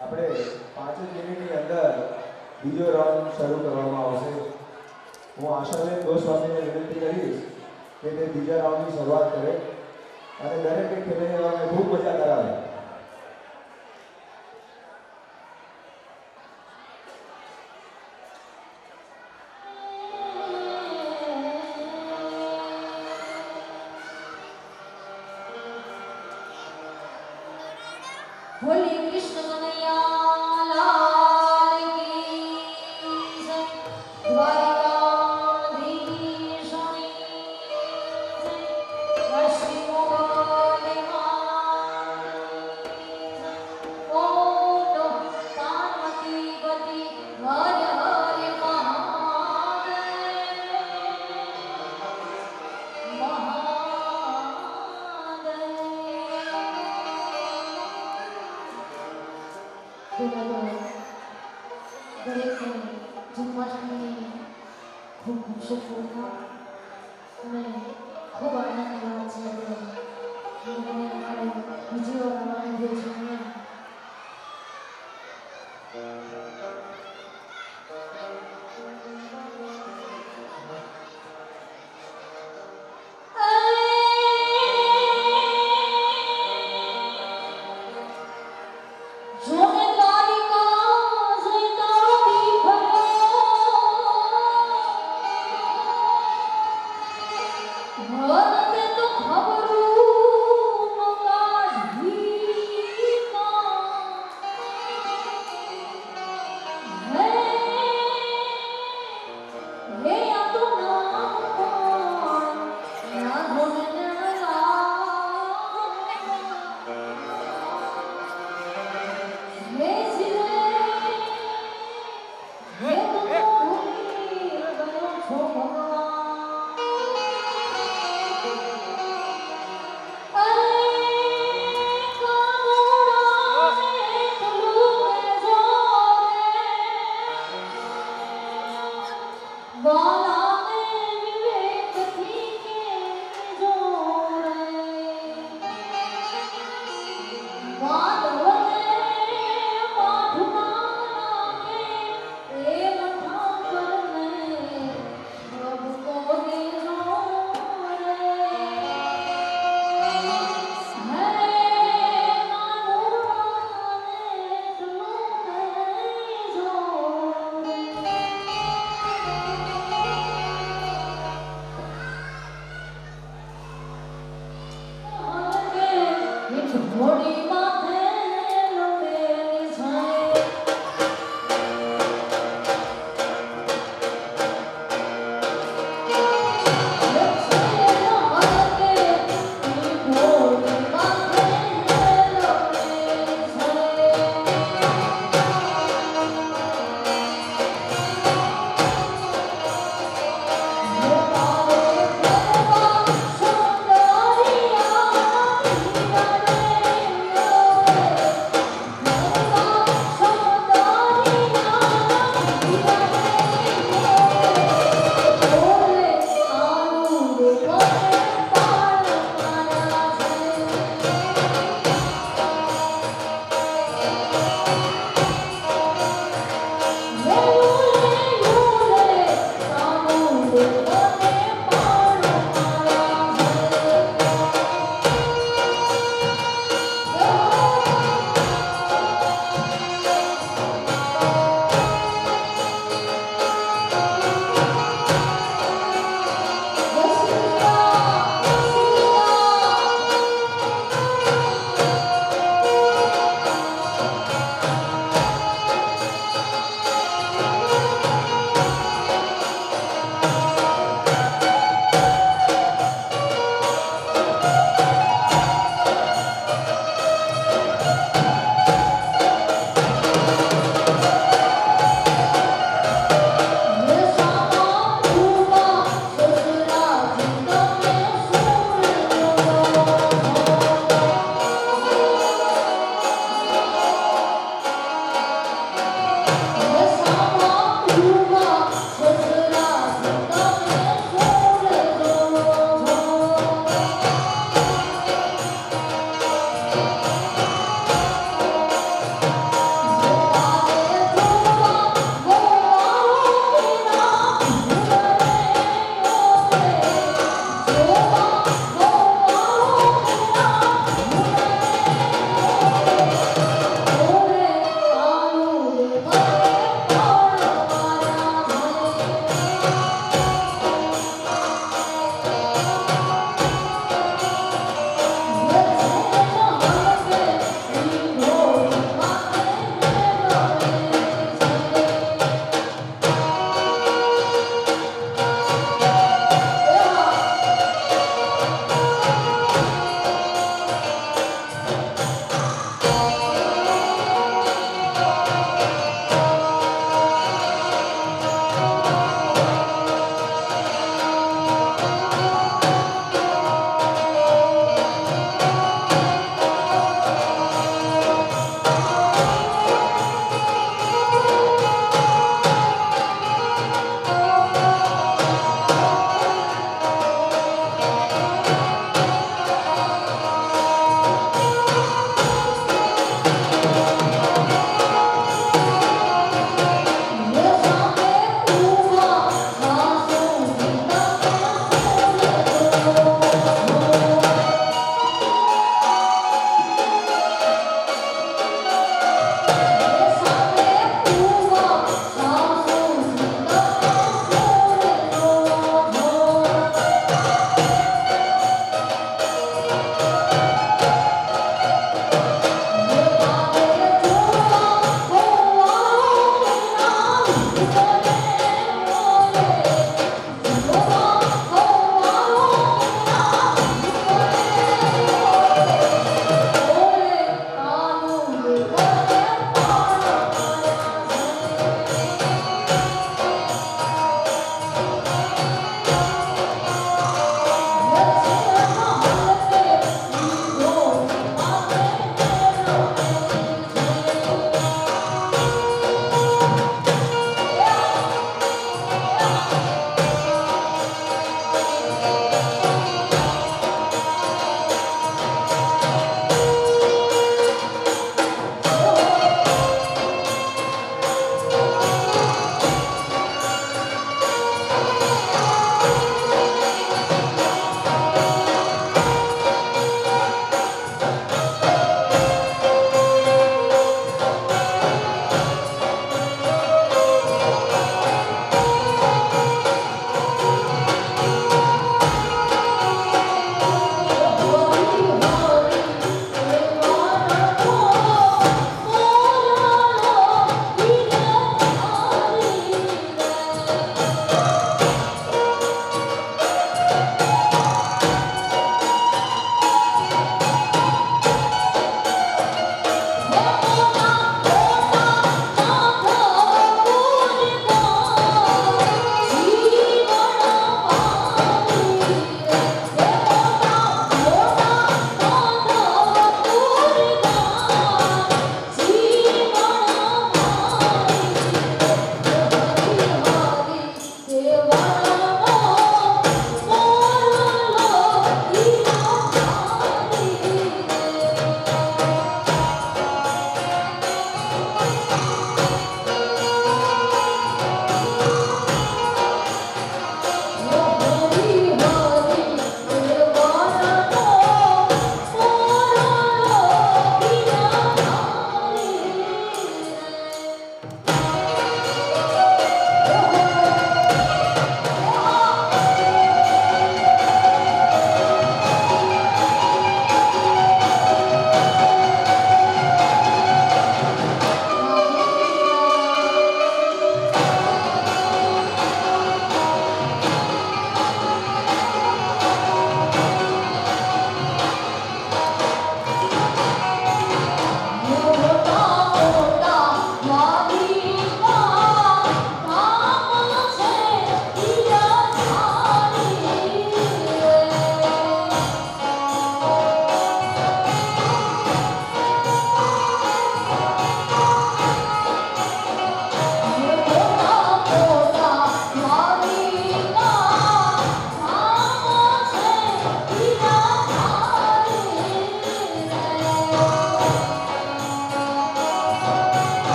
આપણે 5 જ મિનિટની અંદર બીજો રાઉન્ડ શરૂ કરવામાં આવશે. હું આશાબેન ગોસ્વામીને વિનંતી કરીશ કે તે બીજા રાઉન્ડની શરૂઆત કરે અને દરેકે ખેલાડીઓને ખૂબ મજા કરાવે. बोले कृष्ण कन्हैया लाल की जय द्वारकाधीश की जय काशी मोहन ओम नमो पार्वती पति हर हर દરેક જન્માષ્ટમી ખૂબ ખૂબ શુભકામના અને ખૂબ આનંદની વાત છે. આપણે બીજી વાર આનંદ છીએ.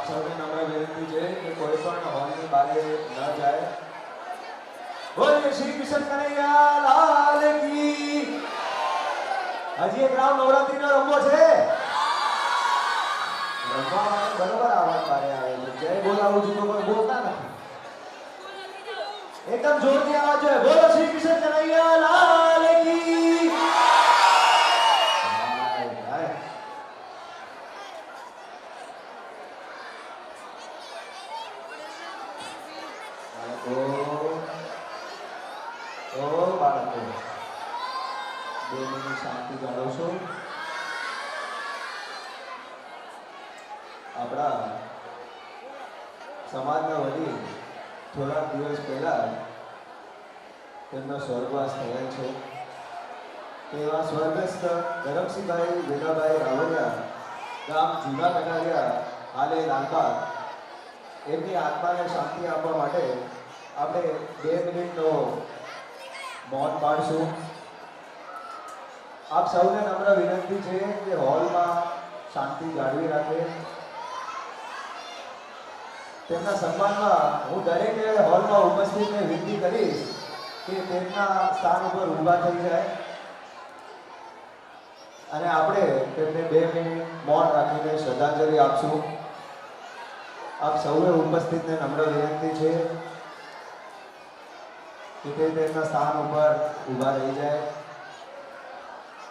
આપ સૌને નમ્ર વિનંતી છે કે કોઈ પણ હોલની બહાર ન જાય. બોલીએ શ્રી કૃષ્ણ કનૈયા લાલ કી. હજી એક રાઉન્ડ નવરાત્રીનો રમવો છે. રમવા માટે બરોબર આવાજ બારે આવે છે. જય બોલાવું છું તો કોઈ બોલતા નથી. એકદમ જોરથી અવાજ જોઈએ. બોલો શ્રી કૃષ્ણ કનૈયા લાલ કી. બાળકો 2 મિનિટ શાંતિ જાળવશો. આપણા સમાજના વડીલ થોડા દિવસ પહેલા તેમનો સ્વર્ગવાસ થયેલ છે. તેવા સ્વર્ગસ્થ ધરમસિંહભાઈ વેલાભાઈ રાવલિયા, ગામ જૂના કટારિયા, હાલે લાલબાગ, એમની આત્માને શાંતિ આપવા માટે આપણે 2 મિનિટનો મૌન પાડશું. આપ સૌને નમ્ર વિનંતી છે કે હોલમાં શાંતિ જાળવી રાખે. તેમના સન્માનમાં હું દરેકે હોલમાં ઉપસ્થિતને વિનંતી કરીશ કે તેમના સ્થાન ઉપર ઊભા થઈ જાય અને આપણે તેમને 2 મિનિટ મૌન રાખીને શ્રદ્ધાંજલિ આપશું. આપ સૌએ ઉપસ્થિતને નમ્ર વિનંતી છે કે તે તેમના સ્થાન ઉપર ઊભા રહી જાય.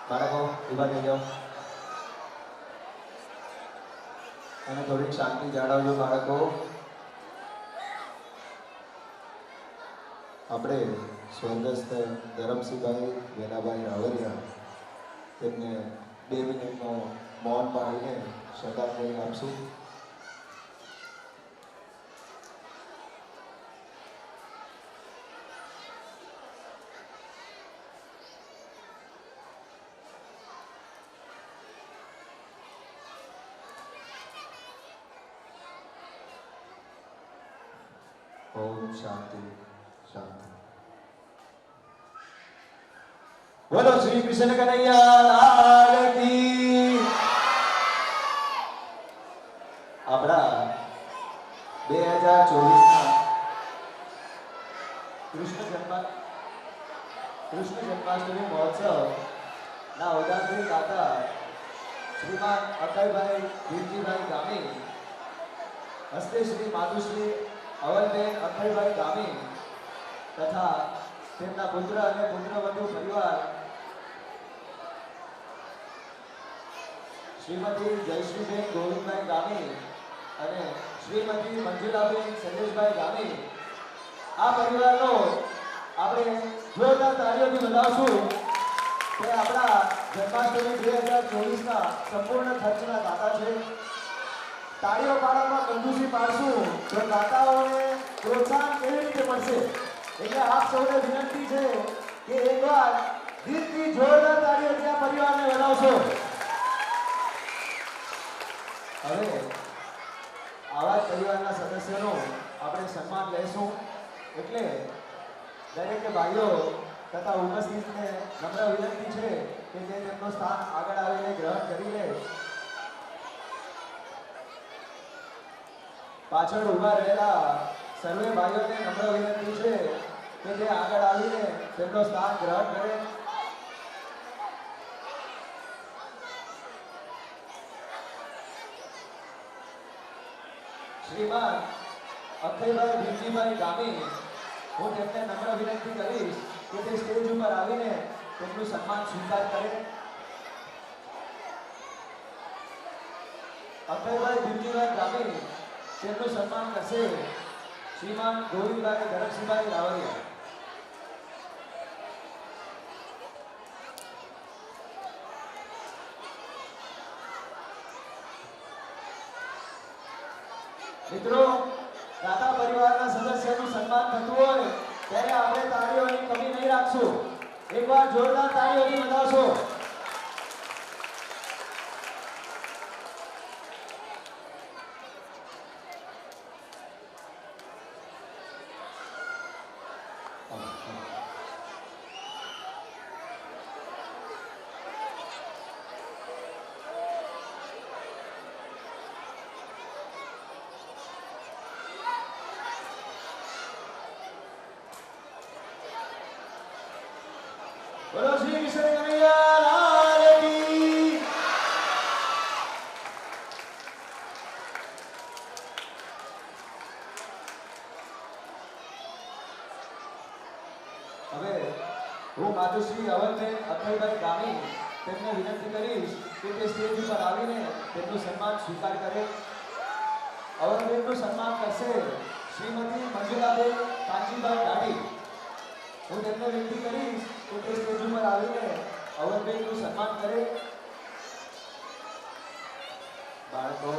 બાળકો ઊભા થઈ જાઓ અને થોડીક શાંતિ જાળવજો બાળકો. આપણે સ્વર્ગસ્થ ધરમસિંહભાઈ વેલાભાઈ રાવલિયા તેમને 2 મિનિટનો મૌન પાડીને શ્રદ્ધાંજલિ આપશું. ઓમ શાંતિ શાંતિ. બોલો શ્રી કૃષ્ણ કનૈયા લાલ કી. આપણા 2024ના કૃષ્ણ જન્માષ્ટમી મહોત્સવના ઉદાહરણની દાતા શ્રીમાન અકલભાઈ ભીમજીભાઈ ગામી હસ્તે શ્રી માતુશ્રી અવલબેન અખલભાઈ ગામી તથા તેમના પુત્ર અને પુત્રવધુ પરિવાર શ્રીમતી જયશ્રીબેન ગોવિંદભાઈ ગામી અને શ્રીમતી મંજુલાબેન શૈલેષભાઈ ગામી, આ પરિવારનો આપણે જોરદાર તાળીઓથી વધાવશું. તે આપણા જન્માષ્ટમી 2024ના સંપૂર્ણ ખર્ચના દાતા છે. તાળીઓ પાડવામાં કંજૂસી પાડશું તો દાતાઓને પ્રોત્સાહન કેવી રીતે મળશે? એટલે આપ સૌને વિનંતી છે કે એકવાર દિલથી જોરદાર તાળીઓથી આ પરિવારને વધાવશો. હવે આવા જ પરિવારના સદસ્યોનો આપણે સન્માન લઈશું. એટલે દરેક ભાઈઓ તથા ઉપસ્થિતને નમ્ર વિનંતી છે કે તે તેમનું સ્થાન આગળ આવીને ગ્રહણ કરી લે. પાછળ ઊભા રહેલા સર્વે ભાઈઓને નમ્ર વિનંતી છે કે તે આગળ આવીને તેમનું સ્થાન ગ્રહણ કરે. શ્રીમાન અખિલભાઈ ભીમજીભાઈ ગામી, હું તેમને નમ્ર વિનંતી કરીશ કે તે સ્ટેજ ઉપર આવીને તેમનું સન્માન સ્વીકાર કરે. અખિલભાઈ ભીમજીભાઈ ગામી તેમનું સન્માન કરશે શ્રીમાન ગોવિંદભાઈ ધરમસિંહભાઈ રાવલિયા. મિત્રો, દાતા પરિવારના સદસ્યનું સન્માન થતું હોય ત્યારે આપણે તાળીઓની કમી નહીં રાખશું. એકવાર જોરદાર તાળીઓથી વધાવશો. શ્રી કૃષ્ણ કનૈયા લાલ કી. હવે હું માતુશ્રી અવનબેન અક્ષયભાઈ ગામી તેમને વિનંતી કરીશ કે તે સ્ટેજ ઉપર આવીને તેમનું સન્માન સ્વીકાર કરે. અવનબેનનું સન્માન કરશે શ્રીમતી મંજુલાબેન કાંચીભાઈ દાઢી. હું તેમને વિનંતી કરીશ કે તે સ્ટેજ ઉપર આવીને અવનબેનનું સન્માન કરે. બાળકો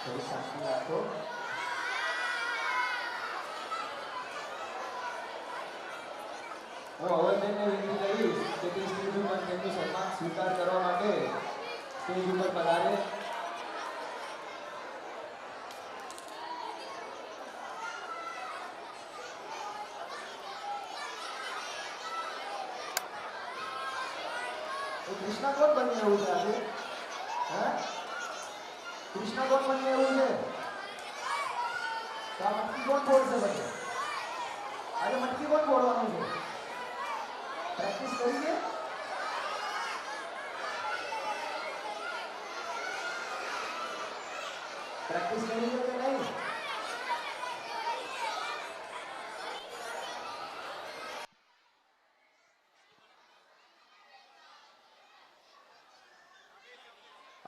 થોડી શાંતિ રાખો. હું અવનબેનને વિનંતી કરીશ કે તે સ્ટેજ ઉપર તેમનું સન્માન સ્વીકાર કરવા માટે સ્ટેજ ઉપર પધારે. કૃષ્ણ કોણ બની એવું છે આજે? હા, કૃષ્ણ કોણ બની એવું છે? તો આ મટકી કોણ ફોડશે પછી? આજે મટકી કોણ ફોડવાનું છે? પ્રેક્ટિસ કરી છે? પ્રેક્ટિસ કરી છે કે નહીં?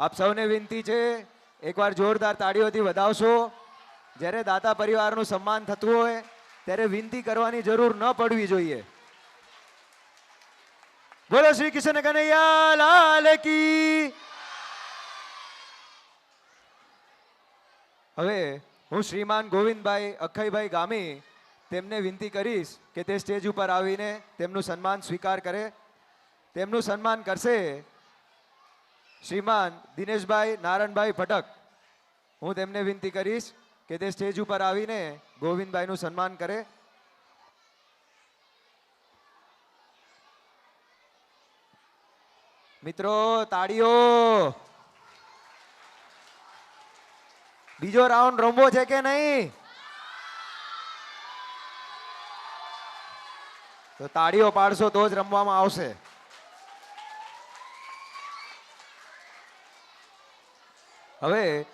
આપ સૌને વિનંતી છે એકવાર જોરદાર તાળીઓથી વધાવશો. જ્યારે દાતા પરિવારનું સન્માન થતું હોય ત્યારે વિનંતી કરવાની જરૂર ન પડવી જોઈએ. બોલો શ્રી કૃષ્ણ કનૈયા લાલ કી. હવે હું શ્રીમાન ગોવિંદભાઈ અખઈભાઈ ગામી તેમને વિનંતી કરીશ કે તે સ્ટેજ ઉપર આવીને તેમનું સન્માન સ્વીકાર કરે. તેમનું સન્માન કરશે શ્રીમાન દિનેશભાઈ નારણભાઈ ભટક. હું તેમને વિનંતી કરીશ કે તે સ્ટેજ ઉપર આવીને ગોવિંદભાઈનું સન્માન કરે. મિત્રો તાળીઓ. બીજો રાઉન્ડ રમવો છે કે નહીં? તો તાળીઓ પાડશો તો જ રમવામાં આવશે. હવે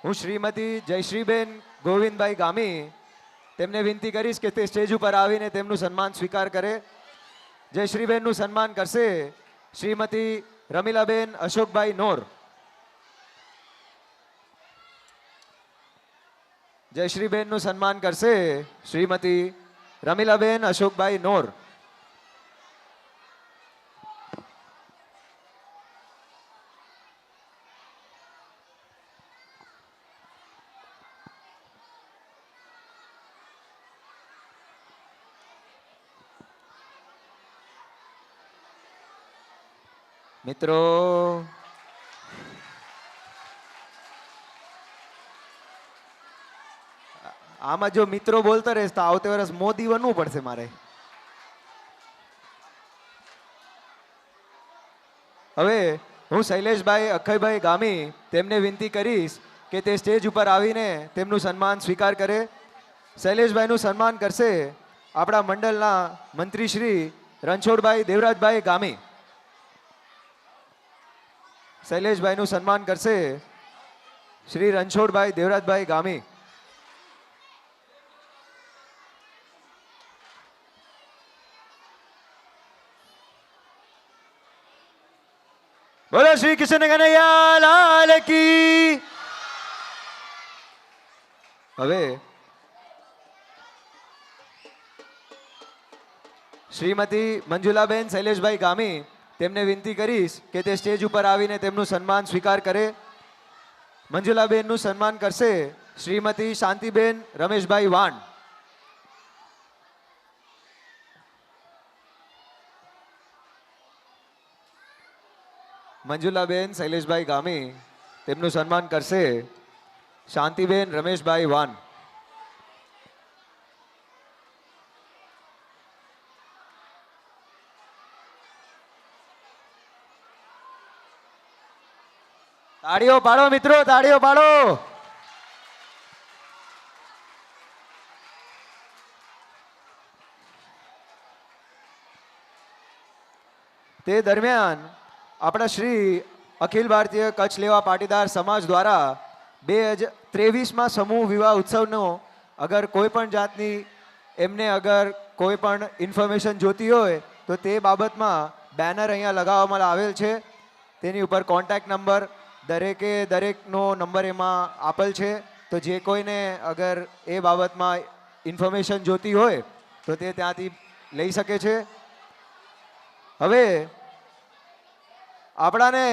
હું શ્રીમતી જયશ્રીબેન ગોવિંદભાઈ ગામી તેમને વિનંતી કરીશ કે તે સ્ટેજ ઉપર આવીને તેમનું સન્માન સ્વીકાર કરે. જયશ્રીબેનનું સન્માન કરશે શ્રીમતી રમીલાબેન અશોકભાઈ નોર. જયશ્રીબેનનું સન્માન કરશે શ્રીમતી રમીલાબેન અશોકભાઈ નોર. મિત્રો આમાં જો મિત્રો બોલતા રહેશે તો આવતે વર્ષ મોદી બનવું પડશે મારે. હવે હું શૈલેષભાઈ અખઈભાઈ ગામી તેમને વિનંતી કરીશ કે તે સ્ટેજ ઉપર આવીને તેમનું સન્માન સ્વીકાર કરે. શૈલેષભાઈનું સન્માન કરશે આપણા મંડળના મંત્રી શ્રી રણછોડભાઈ દેવરાજભાઈ ગામી. શૈલેષભાઈનું સન્માન કરશે શ્રી રણછોડભાઈ દેવરાજભાઈ ગામી. બોલો શ્રી કૃષ્ણ કનૈયા લાલ કી. હવે શ્રીમતી મંજુલાબેન શૈલેષભાઈ ગામી તેમને વિનંતી કરીશ કે તે સ્ટેજ ઉપર આવીને તેમનું સન્માન સ્વીકાર કરે. મંજુલાબેનનું સન્માન કરશે શ્રીમતી શાંતિબેન રમેશભાઈ વાણ. મંજુલાબેન શૈલેષભાઈ ગામી તેમનું સન્માન કરશે શાંતિબેન રમેશભાઈ વાન. તાળીઓ પાડો મિત્રો, તાળીઓ પાડો. તે દરમિયાન આપણા શ્રી અખિલ ભારતીય કચ્છ લેવા પાટીદાર સમાજ દ્વારા 2023માં સમૂહ વિવાહ ઉત્સવનો અગર કોઈ પણ જાતની એમને અગર કોઈ પણ ઇન્ફોર્મેશન જોતી હોય તો તે બાબતમાં બેનર અહીંયા લગાવવામાં આવેલ છે. તેની ઉપર કોન્ટેક્ટ નંબર દરેકનો નંબર એમાં આપેલ છે. તો જે કોઈને અગર એ બાબતમાં ઇન્ફોર્મેશન જોતી હોય તો તે ત્યાંથી લઈ શકે છે. હવે આપણાને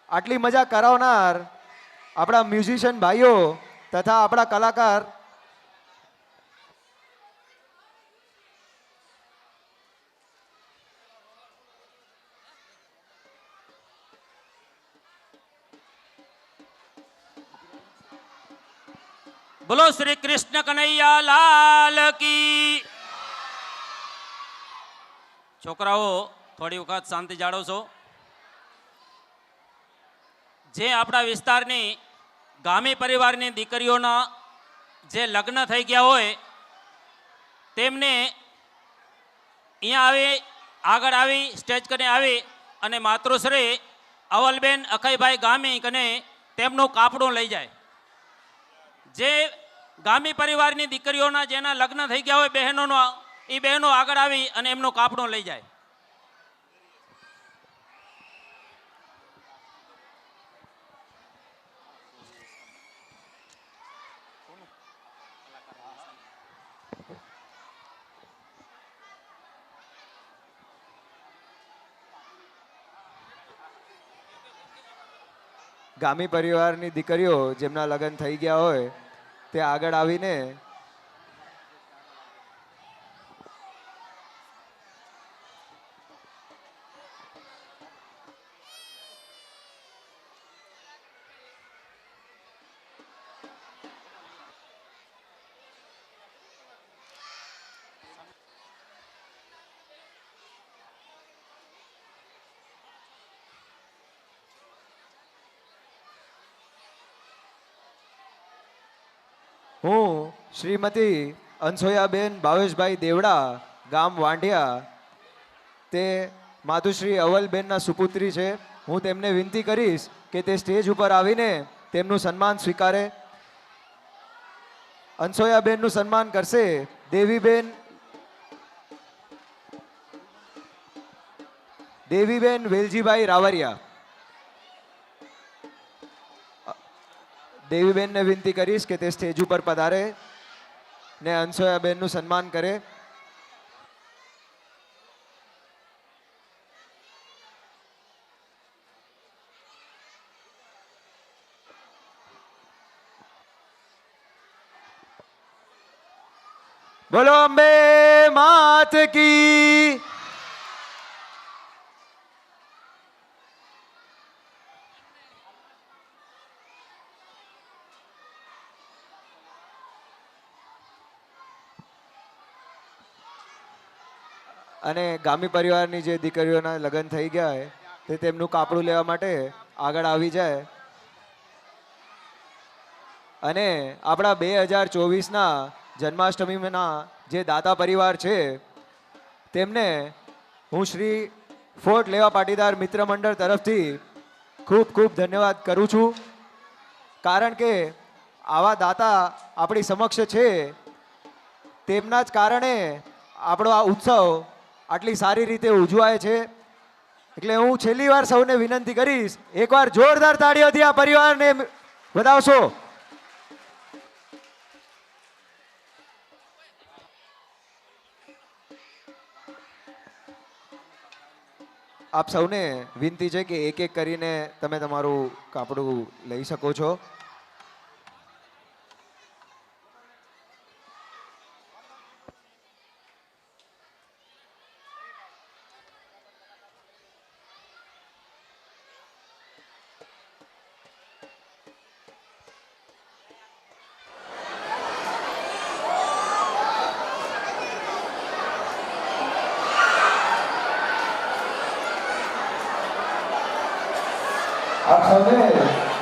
આટલી મજા કરાવનાર આપણા મ્યુઝિશિયન ભાઈઓ તથા આપણા કલાકાર બોલો શ્રી કૃષ્ણ કનૈયા લાલ કી. છોકરાઓ થોડી વખત શાંતિ જાળવશો. જે આપણા વિસ્તારની ગામી પરિવારની દીકરીઓના જે લગ્ન થઈ ગયા હોય તેમને અહીંયા આવી આગળ આવી સ્ટેજ કને આવી અને માતૃશ્રી અવલબેન અખઈભાઈ ગામી કને તેમનું કાપડું લઈ જાય. જે ગામી પરિવારની દીકરીઓના જેના લગ્ન થઈ ગયા હોય બહેનોનો એ બહેનો આગળ આવી અને એમનું કાપડું લઈ જાય. ગામી પરિવારની દીકરીઓ જેમના લગ્ન થઈ ગયા હોય તે આગળ આવીને હું શ્રીમતી અનસોયાબેન ભાવેશભાઈ દેવડા ગામ વાંઢિયા તે માતુશ્રી અવલબેનના સુપુત્રી છે. હું તેમને વિનંતી કરીશ કે તે સ્ટેજ ઉપર આવીને તેમનું સન્માન સ્વીકારે. અનસોયાબેનનું સન્માન કરશે દેવીબેન વેલજીભાઈ રાવરિયા. દેવીબેનને વિનંતી કરીશ કે તે સ્ટેજ ઉપર પધારે ને અનસોયાબેનનું સન્માન કરે. બોલો અંબે માત કી. અને ગામી પરિવારની જે દીકરીઓના લગ્ન થઈ ગયા હોય તે તેમનું કાપડું લેવા માટે આગળ આવી જાય. અને આપણા 2024ના જન્માષ્ટમીના જે દાતા પરિવાર છે તેમને હું શ્રી ફોર્ટ લેવા પાટીદાર મિત્ર મંડળ તરફથી ખૂબ ખૂબ ધન્યવાદ કરું છું. કારણ કે આવા દાતા આપણી સમક્ષ છે તેમના જ કારણે આપણો આ ઉત્સવ આટલી સારી રીતે ઉજવાય છે. એટલે હું છેલ્લી વાર સૌને વિનંતી કરીશ એકવાર જોરદાર તાળીઓથી આ પરિવારને વધાવશો. આપ સૌને વિનંતી છે કે એક એક કરીને તમે તમારું કાપડું લઈ શકો છો. આપ સૌને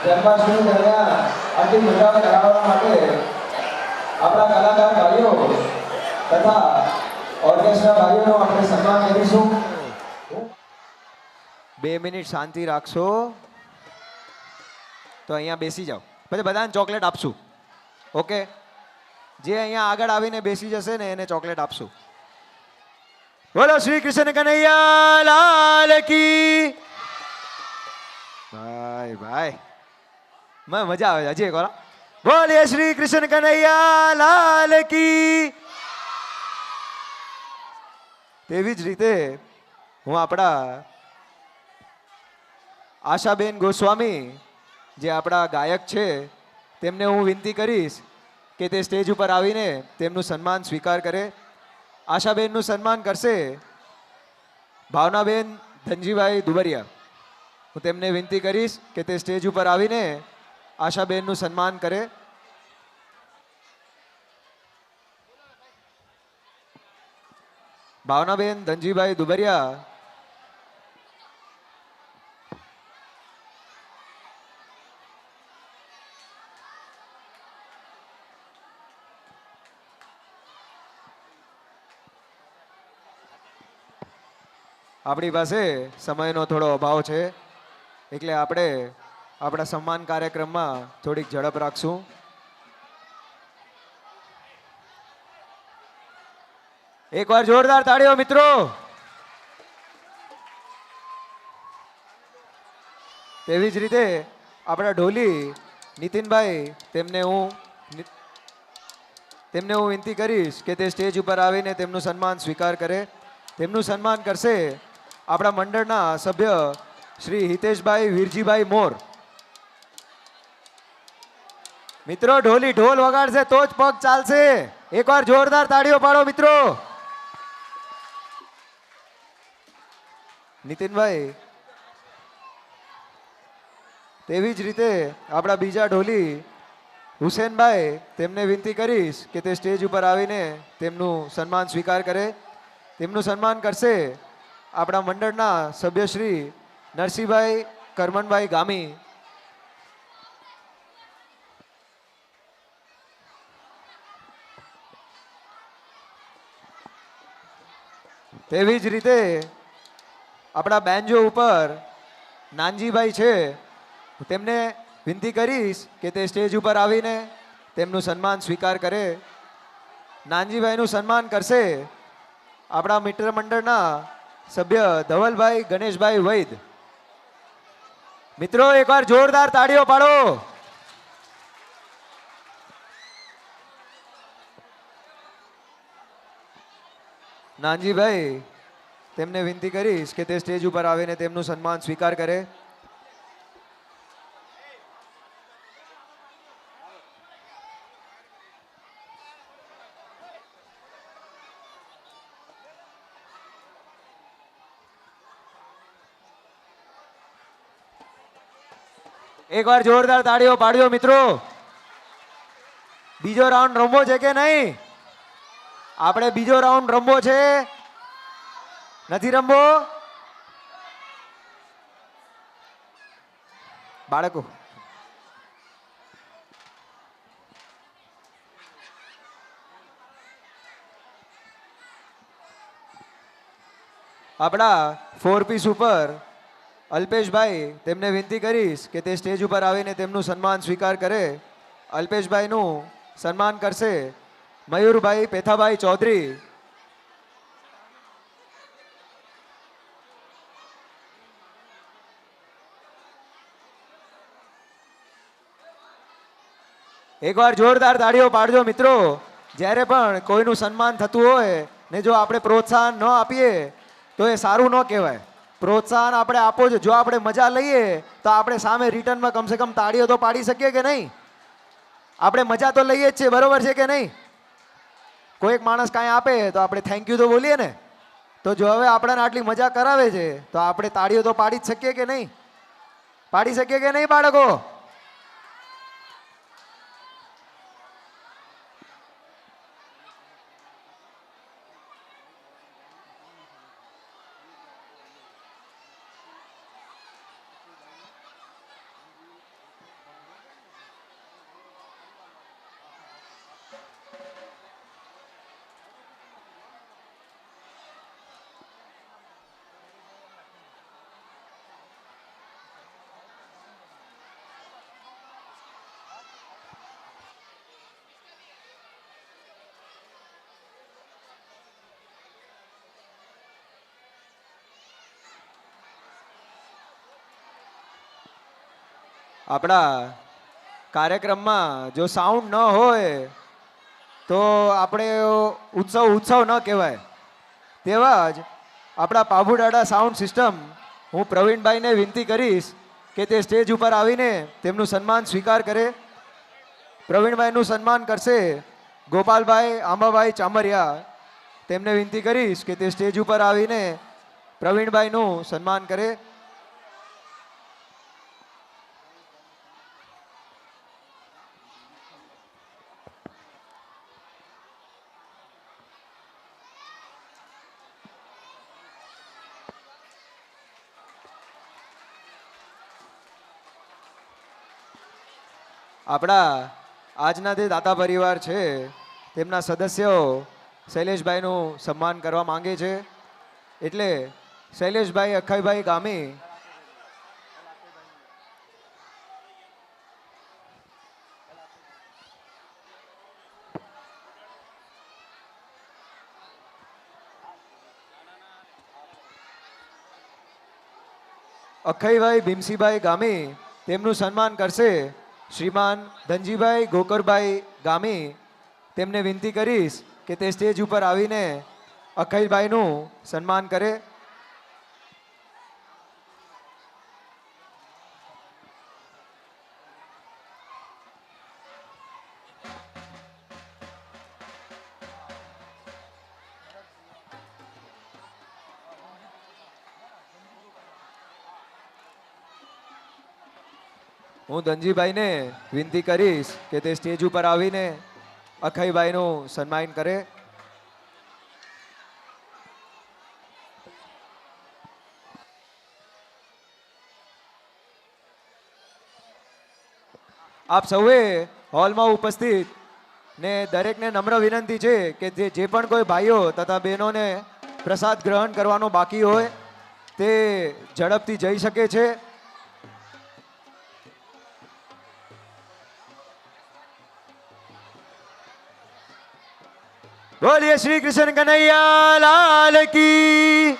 જન્માષ્ટમી દરમિયાન આટલી મજા કરાવવા માટે આપણા કલાકાર ભાઈઓ તથા ઓર્કેસ્ટ્રા ભાઈઓનો આપણે સન્માન કરીશું. મિનિટ શાંતિ રાખશો તો અહીંયા બેસી જાઓ, પછી બધાને ચોકલેટ આપશું. ઓકે, જે અહીંયા આગળ આવીને બેસી જશે ને એને ચોકલેટ આપશું. બોલો શ્રી કૃષ્ણ કનૈયા લાલ કી. ભાઈ ભાઈ મજા આવે છે. હજી એક વાર બોલીએ શ્રી કૃષ્ણ કનૈયા લાલ કી. તેવી જ રીતે હું આપણા આશાબેન ગોસ્વામી જે આપણા ગાયક છે તેમને હું વિનંતી કરીશ કે તે સ્ટેજ ઉપર આવીને તેમનું સન્માન સ્વીકાર કરે. આશાબેનનું સન્માન કરશે ભાવનાબેન ધનજીભાઈ દુબરિયા. હું તેમને વિનંતી કરીશ કે તે સ્ટેજ ઉપર આવીને આશાબેનનું સન્માન કરે. ભાવનાબેન ધનજીભાઈ દુબરિયા. આપણી પાસે સમયનો થોડો અભાવ છે એટલે આપણે આપણા સન્માન કાર્યક્રમમાં થોડીક ઝડપ રાખશું. એકવાર જોરદાર તાળીઓ મિત્રો. તેવી જ રીતે આપણા ઢોલી નીતિનભાઈ તેમને હું વિનંતી કરીશ કે તે સ્ટેજ ઉપર આવીને તેમનું સન્માન સ્વીકાર કરે. તેમનું સન્માન કરશે આપણા મંડળના સભ્ય શ્રી હિતેશભાઈ વીરજીભાઈ મોર. મિત્રો ઢોલી ઢોલ વગાડશે તો જ પગ ચાલશે. એકવાર જોરદાર તાળીઓ પાડો મિત્રો. નીતિનભાઈ તેવી જ રીતે આપણા બીજા ઢોલી હુસેનભાઈ તેમને વિનંતી કરીશ કે તે સ્ટેજ ઉપર આવીને તેમનું સન્માન સ્વીકાર કરે. તેમનું સન્માન કરશે આપણા મંડળના સભ્ય શ્રી નરસિંહભાઈ કરમનભાઈ ગામી. તેવી જ રીતે આપણા બેન્જો ઉપર નાનજીભાઈ છે. તેમને વિનંતી કરીશ કે તે સ્ટેજ ઉપર આવીને તેમનું સન્માન સ્વીકાર કરે. નાનજીભાઈનું સન્માન કરશે આપણા મિત્ર મંડળના સભ્ય ધવલભાઈ ગણેશભાઈ વૈદ. મિત્રો એકવાર જોરદાર તાળીઓ પાડો. નાનજીભાઈ તેમને વિનંતી કરીશ કે તે સ્ટેજ ઉપર આવીને તેમનું સન્માન સ્વીકાર કરે. એકવાર જોરદાર તાળીઓ પાડ્યો મિત્રો. બીજો રાઉન્ડ રમવો છે કે નહીં? આપણે બીજો રાઉન્ડ રમવો છે? નથી રમવો? બાળકો આપણા 4 પીસ ઉપર અલ્પેશભાઈ તેમને વિનંતી કરીશ કે તે સ્ટેજ ઉપર આવીને તેમનું સન્માન સ્વીકાર કરે. અલ્પેશભાઈનું સન્માન કરશે મયુરભાઈ પેથાભાઈ ચૌધરી. એકવાર જોરદાર તાળીઓ પાડજો મિત્રો. જ્યારે પણ કોઈનું સન્માન થતું હોય ને જો આપણે પ્રોત્સાહન ન આપીએ તો એ સારું ન કહેવાય. પ્રોત્સાહન આપણે આપો છો. જો આપણે મજા લઈએ તો આપણે સામે રિટર્નમાં કમસે કમ તાળીઓ તો પાડી શકીએ કે નહીં? આપણે મજા તો લઈએ જ છે, બરોબર છે કે નહીં? કોઈક માણસ કાંઈ આપે તો આપણે થેન્ક યુ તો બોલીએ ને. તો જો હવે આપણને આટલી મજા કરાવે છે તો આપણે તાળીઓ તો પાડી જ શકીએ કે નહીં? પાડી શકીએ કે નહીં બાળકો? આપણા કાર્યક્રમમાં જો સાઉન્ડ ન હોય તો આપણે ઉત્સવ ન કહેવાય. તેવા જ આપણા પાભુડાડા સાઉન્ડ સિસ્ટમ, હું પ્રવીણભાઈને વિનંતી કરીશ કે તે સ્ટેજ ઉપર આવીને તેમનું સન્માન સ્વીકાર કરે. પ્રવીણભાઈનું સન્માન કરશે ગોપાલભાઈ આંબાભાઈ ચામરિયા. તેમને વિનંતી કરીશ કે તે સ્ટેજ ઉપર આવીને પ્રવીણભાઈનું સન્માન કરે. આપણા આજના જે દાતા પરિવાર છે તેમના સદસ્યો શૈલેષભાઈનું સન્માન કરવા માંગે છે. એટલે શૈલેષભાઈ અખાઈભાઈ ગામી અખાઈભાઈ ભીમસીભાઈ ગામી તેમનું સન્માન કરશે શ્રીમાન ધનજીભાઈ ગોકરભાઈ ગામી. તેમને વિનંતી કરીશ કે તે સ્ટેજ ઉપર આવીને અખાઈભાઈનું સન્માન કરે. હું ધનજીભાઈને વિનંતી કરીશ કે તે સ્ટેજ ઉપર આવીને અખાઈભાઈનું સન્માન કરે. આપ સૌએ હોલમાં ઉપસ્થિત ને દરેકને નમ્ર વિનંતી છે કે જે પણ કોઈ ભાઈઓ તથા બહેનોને પ્રસાદ ગ્રહણ કરવાનો બાકી હોય તે ઝડપથી જઈ શકે છે. બોલીએ શ્રી કૃષ્ણ કનૈયા લાલ કી.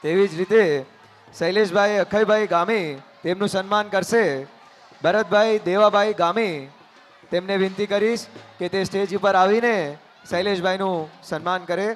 તેવી જ રીતે શૈલેષભાઈ અખાઈભાઈ ગામી તેમનું સન્માન કરશે ભરતભાઈ દેવાભાઈ ગામી. તેમને વિનંતી કરીશ કે તે સ્ટેજ ઉપર આવીને શૈલેષભાઈનું સન્માન કરે.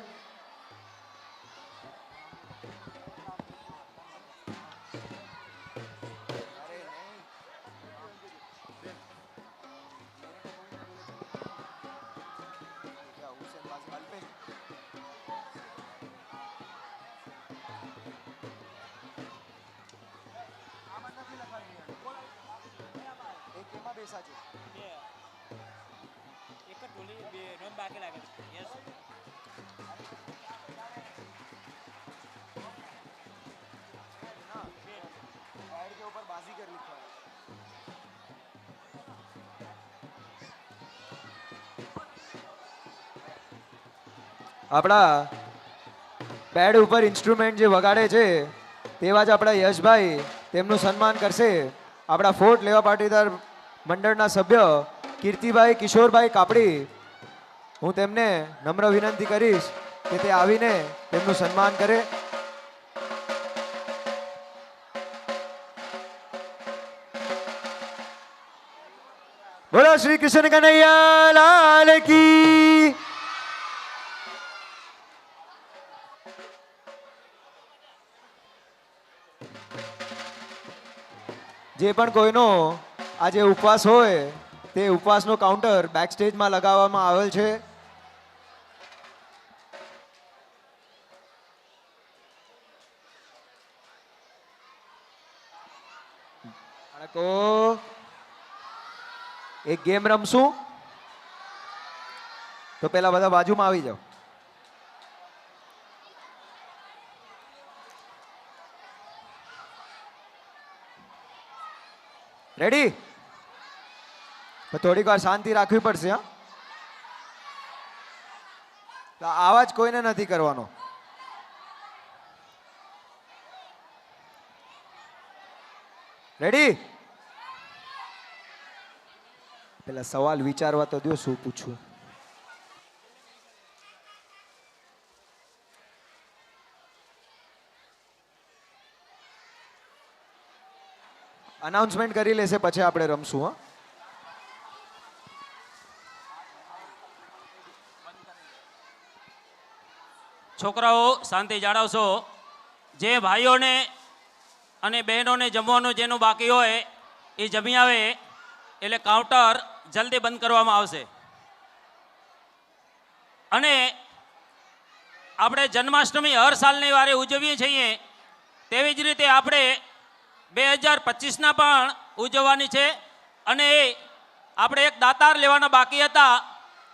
આપણા પેડ ઉપર ઇન્સ્ટ્રુમેન્ટ જે વગાડે છે તેવા જ આપણા યશભાઈ તેમનું સન્માન કરશે આપણા ફોર્ટ લેવા પાટીદાર મંડળના સભ્ય કીર્તિભાઈ કિશોરભાઈ કાપડી. હું તેમને નમ્ર વિનંતી કરીશ કે તે આવીને તેમનું સન્માન કરે. બોલો શ્રી કૃષ્ણ કનૈયા લાલ કી. જે પણ કોઈનો આજે ઉપવાસ હોય તે ઉપવાસનો કાઉન્ટર બેક સ્ટેજમાં લગાવવામાં આવેલ છે. બાળકો એક ગેમ રમશું તો પેલા બધા બાજુમાં આવી જાઓ. રેડી? થોડીક વાર શાંતિ રાખવી પડશે. હા, આવાજ કોઈને નથી કરવાનો. રેડી? પેલા સવાલ વિચારવા તો દો, શું પૂછું. અનાઉન્સમેન્ટ કરી લેશે પછી આપણે રમશું હા. છોકરાઓ શાંતિ જાળવશો. જે ભાઈઓને અને બહેનોને જમવાનું જેનું બાકી હોય એ જમી આવે એટલે કાઉન્ટર જલ્દી બંધ કરવામાં આવશે. અને આપણે જન્માષ્ટમી હર સાલની વારે ઉજવીએ છીએ તેવી જ રીતે આપણે 2025ના પણ ઉજવવાની છે. અને આપણે એક દાતાર લેવાના બાકી હતા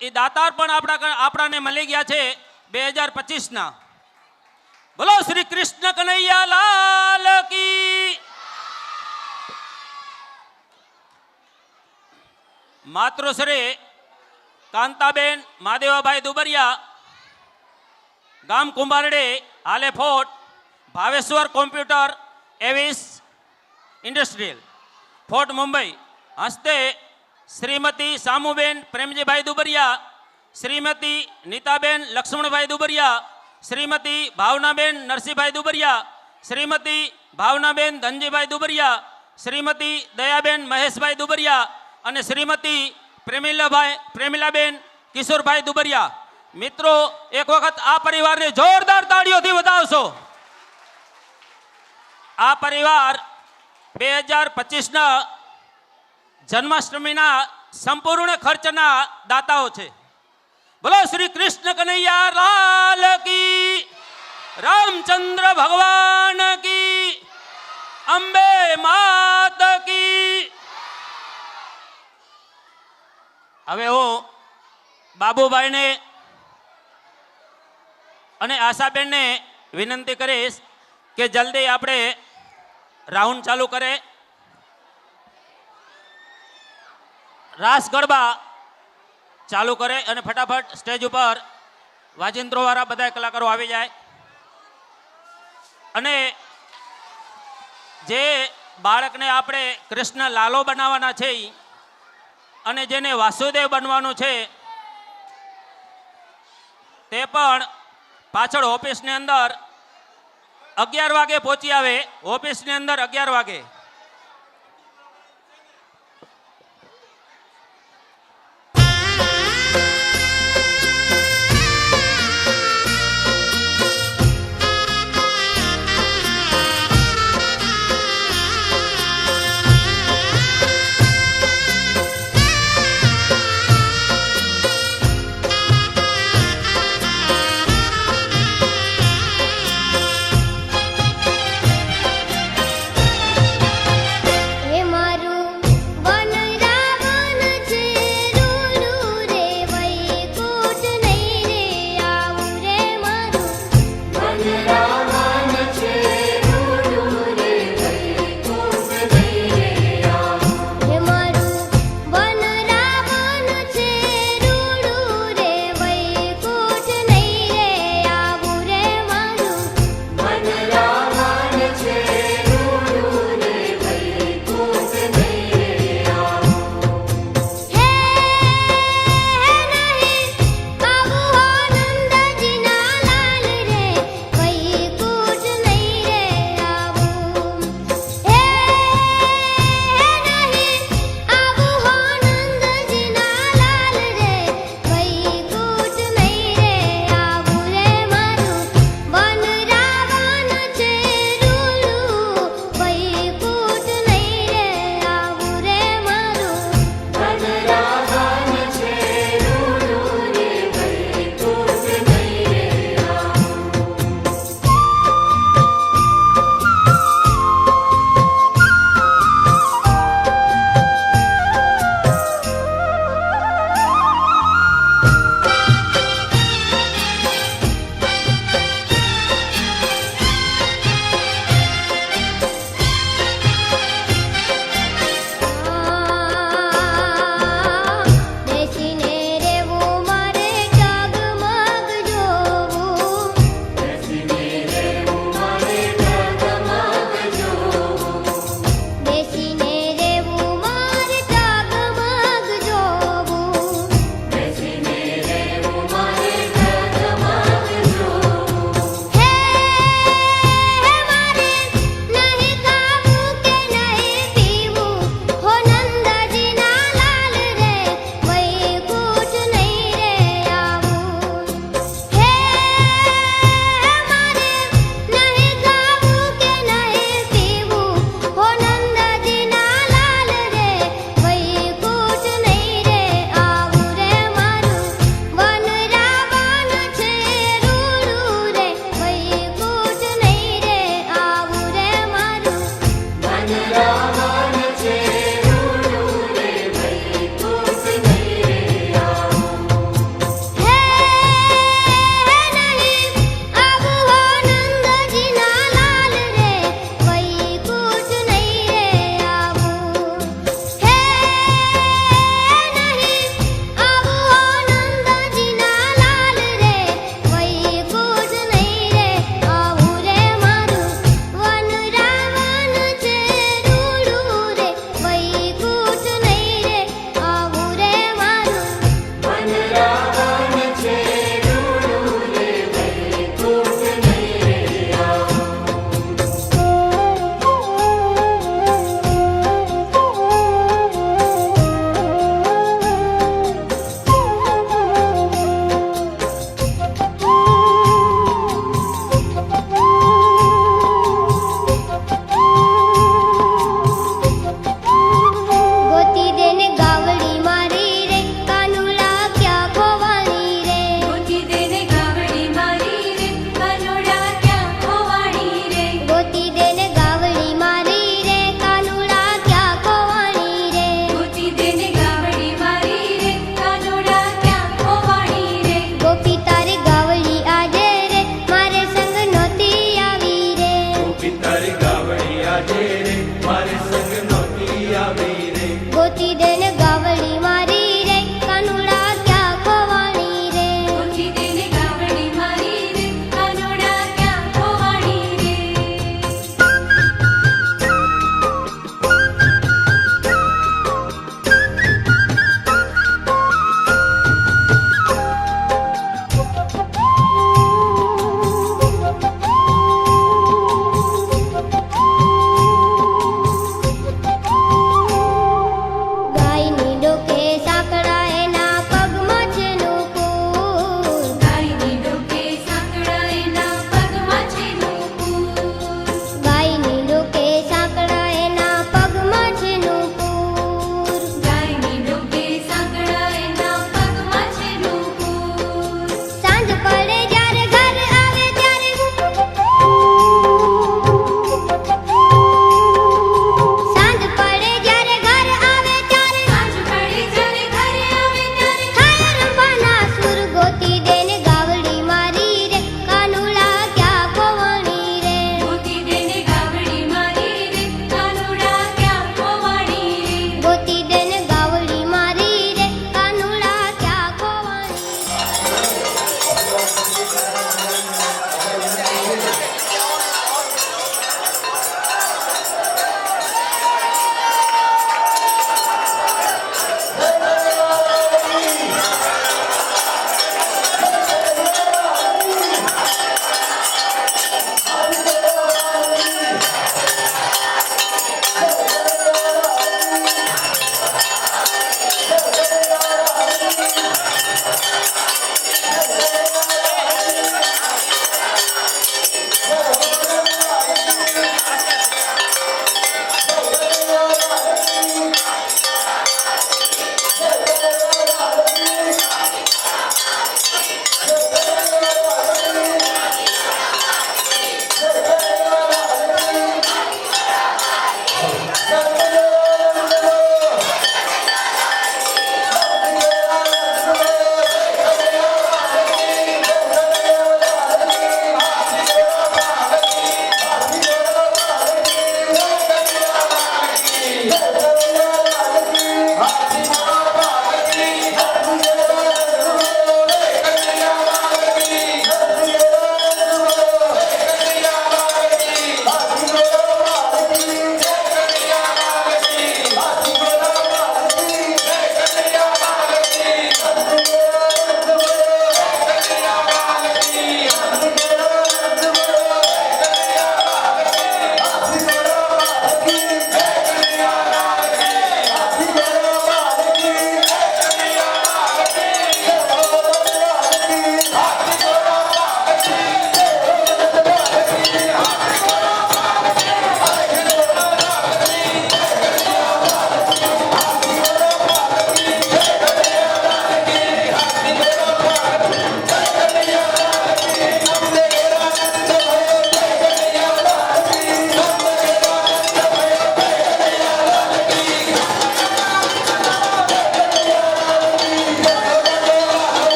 એ દાતાર પણ આપણાને મળી ગયા છે 2025ના. બોલો શ્રી કૃષ્ણ કનૈયા લાલ કી. માતૃશ્રી કાંતાબેન મહાદેવાભાઈ દુબરિયા, ગામ કુંભારડે, હાલે ફોર્ટ, ભાવેશ્વર કોમ્પ્યુટર એવિસ ઇન્ડસ્ટ્રીયલ, ફોર્ટ મુંબઈ. હસ્તે શ્રીમતી સામુબેન પ્રેમજીભાઈ દુબરિયા, શ્રીમતી નીતાબેન લક્ષ્મણભાઈ દુબરિયા, શ્રીમતી ભાવનાબેન નરસિંહભાઈ દુબરિયા, શ્રીમતી ભાવનાબેન ધનજીભાઈ દુબરિયા, શ્રીમતી દયાબેન મહેશભાઈ દુબરિયા અને શ્રીમતી પ્રેમિલાબેન કિશોરભાઈ દુબરિયા. મિત્રો એક વખત આ પરિવારને જોરદાર તાળીઓથી વધાવશો. આ પરિવાર 2025ના જન્માષ્ટમીના સંપૂર્ણ ખર્ચના દાતાઓ છે. બોલો શ્રી કૃષ્ણ કનૈયા લાલ કી, રામચંદ્ર ભગવાન કી, અંબે માત કી. હવે હું બાબુભાઈને અને આશાબેનને વિનંતી કરીશ કે જલ્દી આપણે રાઉન્ડ ચાલુ કરે. રાસ ગરબા ચાલુ કરે અને ફટાફટ સ્ટેજ ઉપર વાજિંત્રો વાળા બધા કલાકારો આવી જાય. અને જે બાળકને આપણે કૃષ્ણ લાલો બનાવવાના છે અને જેને વાસુદેવ બનવાનું છે તે પણ પાછળ ઓફિસની અંદર 11 વાગે પહોંચી આવે. ઓફિસની અંદર 11 વાગે.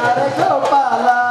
Hare Gopala.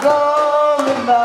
Govinda